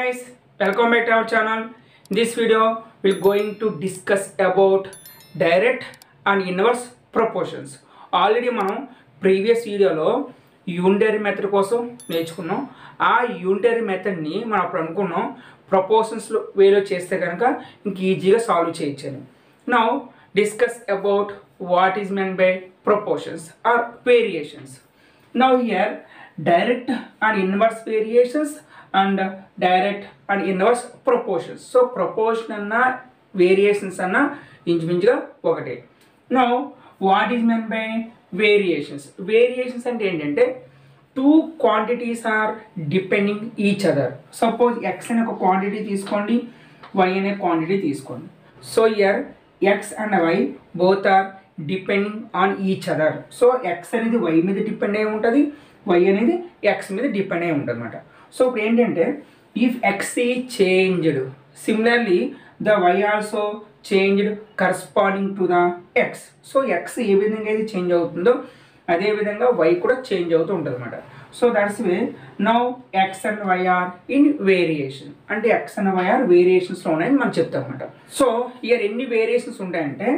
guys, welcome back to our channel. In this video, we're going to discuss about direct and inverse proportions. Already మనం previous వీడియోలో unitary method కోసం నేర్చుకున్నాం. ఆ unitary మెథడ్ని మనం అప్పుడు అనుకున్నాం ప్రపోర్షన్స్ వేలో చేస్తే కనుక ఇంక ఈజీగా సాల్వ్ చేయొచ్చు. Now discuss about what is meant by proportions or variations. Now here direct and inverse variations and direct and inverse proportions. So proportion and variations are inchuminchuga okate. Now what is meant by variations? Variations ante entante two quantities are depending each other. Suppose x ane oka quantity teeskondi, y ane quantity teeskondi. So here x and y both are depending on each other. So x అనేది y మీద depend అయి ఉంటుంది, y అనేది x మీద depend అయి ఉంటుంది అన్నమాట. So ఇప్పుడు ఏంటంటే if x is changed, similarly the y also changed corresponding to the x. So x ఏ విధంగా అయితే చేంజ్ అవుతుందో అదే విధంగా y కూడా చేంజ్ అవుతూ ఉంటుంది అన్నమాట. So that's way now x and y are in variation. అంటే x and y are వేరియేషన్స్లో ఉన్నాయని మనం చెప్తాం అన్నమాట. సో ఇయర్ ఎన్ని వేరియేషన్స్ ఉంటాయంటే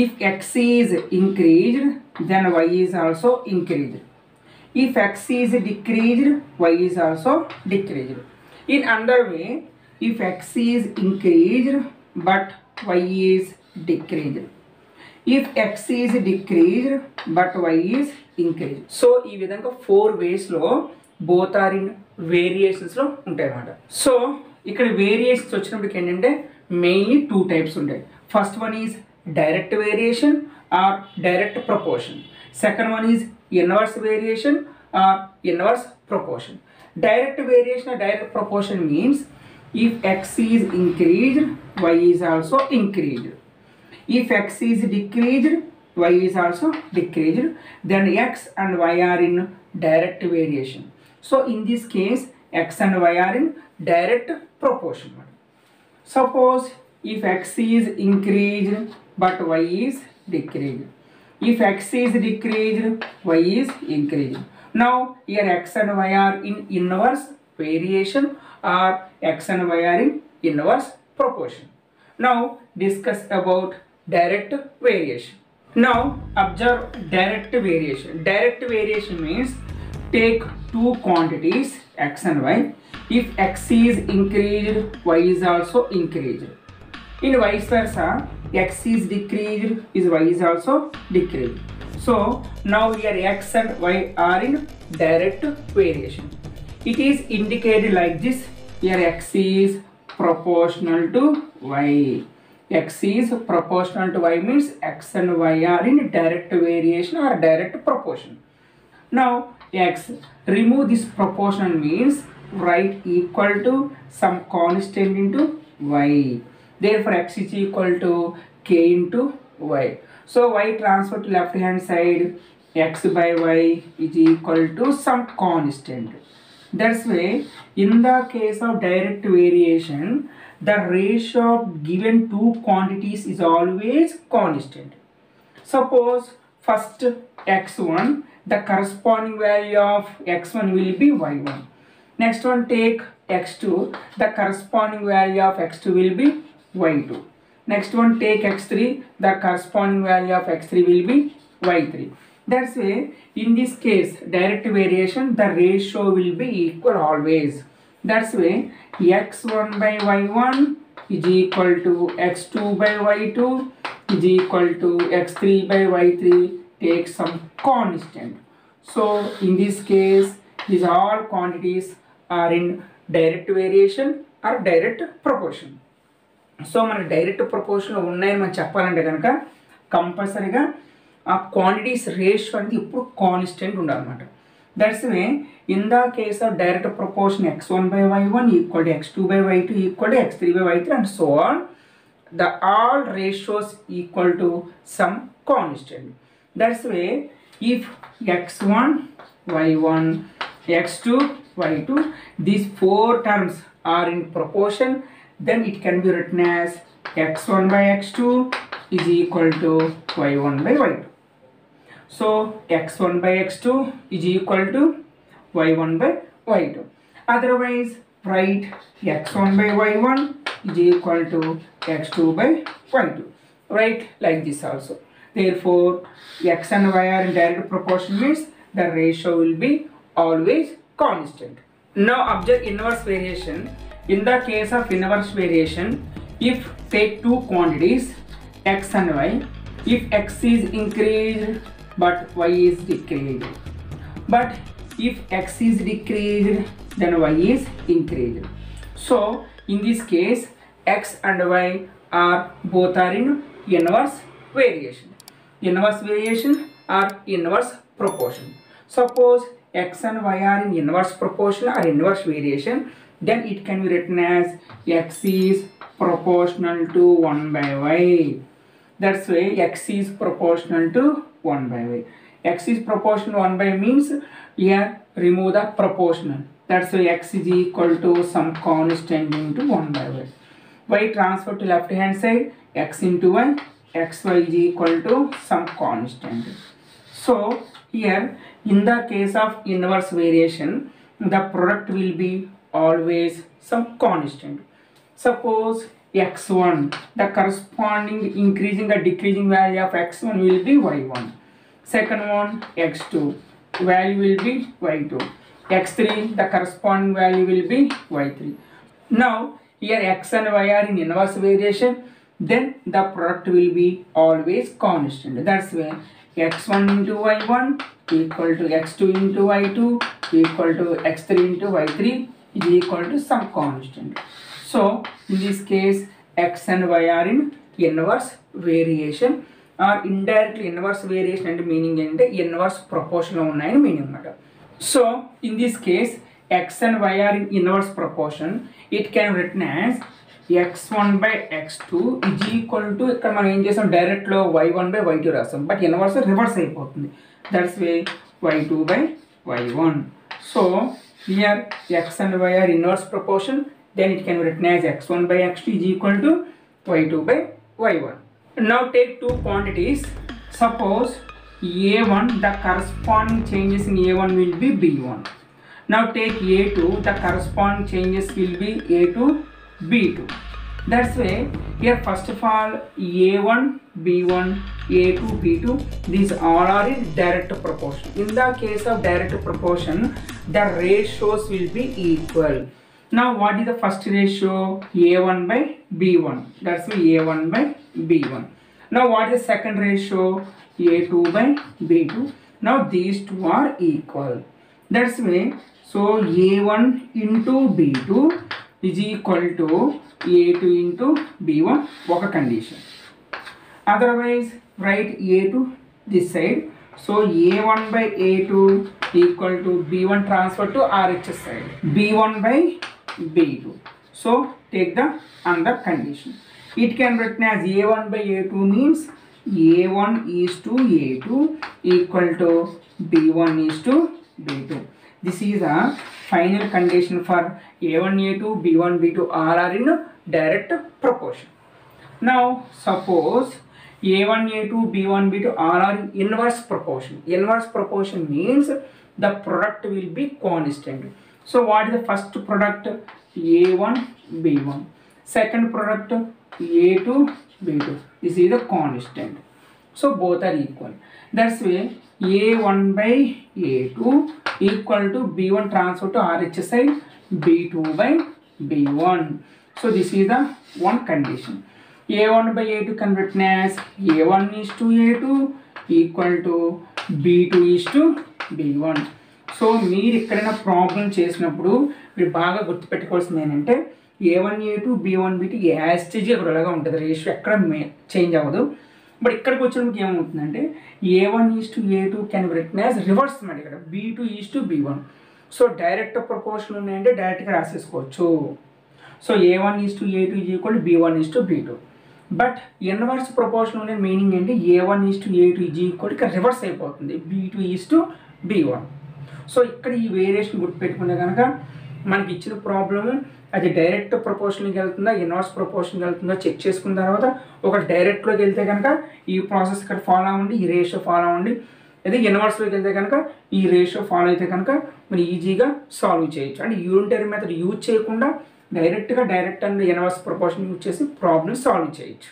if x is increased then y is also increased. If x is decreased, y is also decreased. In another way, if x is increased but y is decreased. If x is decreased but y is increased. So ఈ విధంగా 4 ways లో both are in variations లో ఉంటాయి అన్నమాట. So ఇక్కడ variations వచ్చినప్పటికి ఏంటంటే mainly 2 types ఉంటాయి. First one is direct variation or direct proportion. Second one is inverse variation or inverse proportion. Direct variation or direct proportion means if x is increased, y is also increased. If x is decreased, y is also decreased. Then x and y are in direct variation. So in this case, x and y are in direct proportion. Suppose if x is increased but y is decreased. If x is decreased, y is increased. Now here x and y are in inverse variation or x and y are in inverse proportion. Now discuss about direct variation. Now observe direct variation. Direct variation means take two quantities x and y. If x is increased, y is also increased. In vice versa, x is decreased, is y is also decreased. So now here x and y are in direct variation. It is indicated like this. Here x is proportional to y. X is proportional to y means x and y are in direct variation or direct proportion. Now x, remove this proportion means write equal to some constant into y. Therefore x is equal to k into y. So y transfer to left hand side, x by y is equal to some constant. That's why in the case of direct variation, the ratio of given two quantities is always constant. Suppose first x1, the corresponding value of x1 will be y1. Next one take x2, the corresponding value of x2 will be y2. Next one take x3, the corresponding value of x3 will be y3. That's why in this case direct variation the ratio will be equal always. That's why x1 by y1 is equal to x2 by y2 is equal to x3 by y3. Take some constant. So in this case these all quantities are in direct variation or direct proportion. So మన direct ప్రపోర్షన్లో ఉన్నాయని మనం చెప్పాలంటే కనుక కంపల్సరీగా ఆ quantities ratio అనేది ఇప్పుడు constant ఉండాలన్నమాట. That's way in the case of direct proportion x1 by y1 equal to x2 by y2 equal to x3 by y3 and so on. The all ratios equal to some constant. That's way if x1 y1 x2 y2 these four terms are in proportion, then it can be written as x1 by x2 is equal to y1 by y2. So x1 by x2 is equal to y1 by y2. Otherwise write x1 by y1 is equal to x2 by y2. Right, like this also. Therefore, x and y are in direct proportion means the ratio will be always constant. Now observe inverse variation. In the case of inverse variation, if take two quantities x and y, if x is increased but y is decreased, but if x is decreased then y is increased. So in this case x and y are both are in inverse variation. Inverse variation or inverse proportion. Suppose x and y are in inverse proportion or inverse variation, then it can be written as x is proportional to 1 by y. That's why x is proportional to 1 by y. X is proportional to 1 by means here remove the proportional. That's why x is equal to some constant into 1 by y. Y transfer to left hand side, x into y, xy is equal to some constant. So here in the case of inverse variation, the product will be always some constant. Suppose x1, the corresponding increasing or decreasing value of x1 will be y1. Second one x2, value will be y2. x3, the corresponding value will be y3. Now here x and y are in inverse variation, then the product will be always constant. That's why x1 into y1 equal to x2 into y2 equal to x3 into y3 is equal to some constant. So in this case x and y are in inverse variation or indirectly inverse variation and meaning and inverse proportion unnayani meaning anamata. So in this case x and y are in inverse proportion, it can be written as x1 by x2 is equal to, ఇక్కడ మనం ఏం చేసాం direct లో y1 by y2 రాసాం, but inverse reverse అయిపోతుంది. That's way y2 by y1. So here x and y are inverse proportion, then it can be written as x1 by x2 is equal to y2 by y1. Now take two quantities. Suppose a1, the corresponding changes in a1 will be b1. Now take a2, the corresponding changes will be a2 b2. That's why here first of all a1 b1 a2 b2, these all are in direct proportion. In the case of direct proportion, the ratios will be equal. Now what is the first ratio? a1 by b1. That's why a1 by b1. Now what is the second ratio? a2 by b2. Now these two are equal. That's why so a1 into b2 is equal to a2 into b1, ఒక condition. Otherwise write a2 this side, so a1 by a2 equal to b1 transfer to RHS side, b1 by b2. So take the another condition. It can be written as a1 by a2 means a1 is to a2 equal to b1 is to b2. This is a final condition for a1 a2 b1 b2 all are in direct proportion. Now suppose a1 a2 b1 b2 all are in inverse proportion. Inverse proportion means the product will be constant. So what is the first product? a1 b1. Second product a2 b2. This is the constant. So both are equal. That's why a1 by a2 equal to b1 transfer to RHS side, b2 by b1. So this is the one condition. a1 by a2 can be written as a1 is to a2 equal to b2 is to b1. So మీరు ఎక్కడైనా problem చేసినప్పుడు మీరు బాగా గుర్తుపెట్టుకోవాల్సింది ఏంటంటే a1 a2 b1 b2 as it is ఒకలాగా ఉంటుంది, ratio ఎక్కడ చేంజ్ అవ్వదు. బట్ ఇక్కడికి వచ్చినప్పుడు ఏమవుతుందంటే a1 is to a2 can be written as reverse అన్నమాట. ఇక్కడ b2 is to b1. So direct proportion ఉన్నాయంటే డైరెక్ట్గా రాసేసుకోవచ్చు. So a1 is to a2 is equal to b1 is to b2. But inverse proportion ఉండే meaning ఏంటి? a1 is to a2 is equal ఇక్కడ reverse అయిపోతుంది, b2 is to b1. So ఇక్కడ ఈ variation గుర్తుపెట్టుకుంటే కనుక మనకి ఇచ్చిన ప్రాబ్లము అది డైరెక్ట్ ప్రపోర్షన్కి వెళ్తుందా ఇన్వర్స్ ప్రపోర్షన్కి వెళ్తుందో చెక్ చేసుకున్న తర్వాత ఒక డైరెక్ట్లోకి వెళ్తే కనుక ఈ ప్రాసెస్ ఇక్కడ ఫాలో అవ్వండి, ఈ రేషియో ఫాలో అవ్వండి. అదే ఇన్వర్స్లోకి వెళ్తే కనుక ఈ రేషియో ఫాలో అయితే కనుక మనం ఈజీగా సాల్వ్ చేయొచ్చు. అంటే యూనిటరీ మెథడ్ యూజ్ చేయకుండా direct and inverse proportion use చేసి ప్రాబ్లమ్ సాల్వ్ చేయొచ్చు.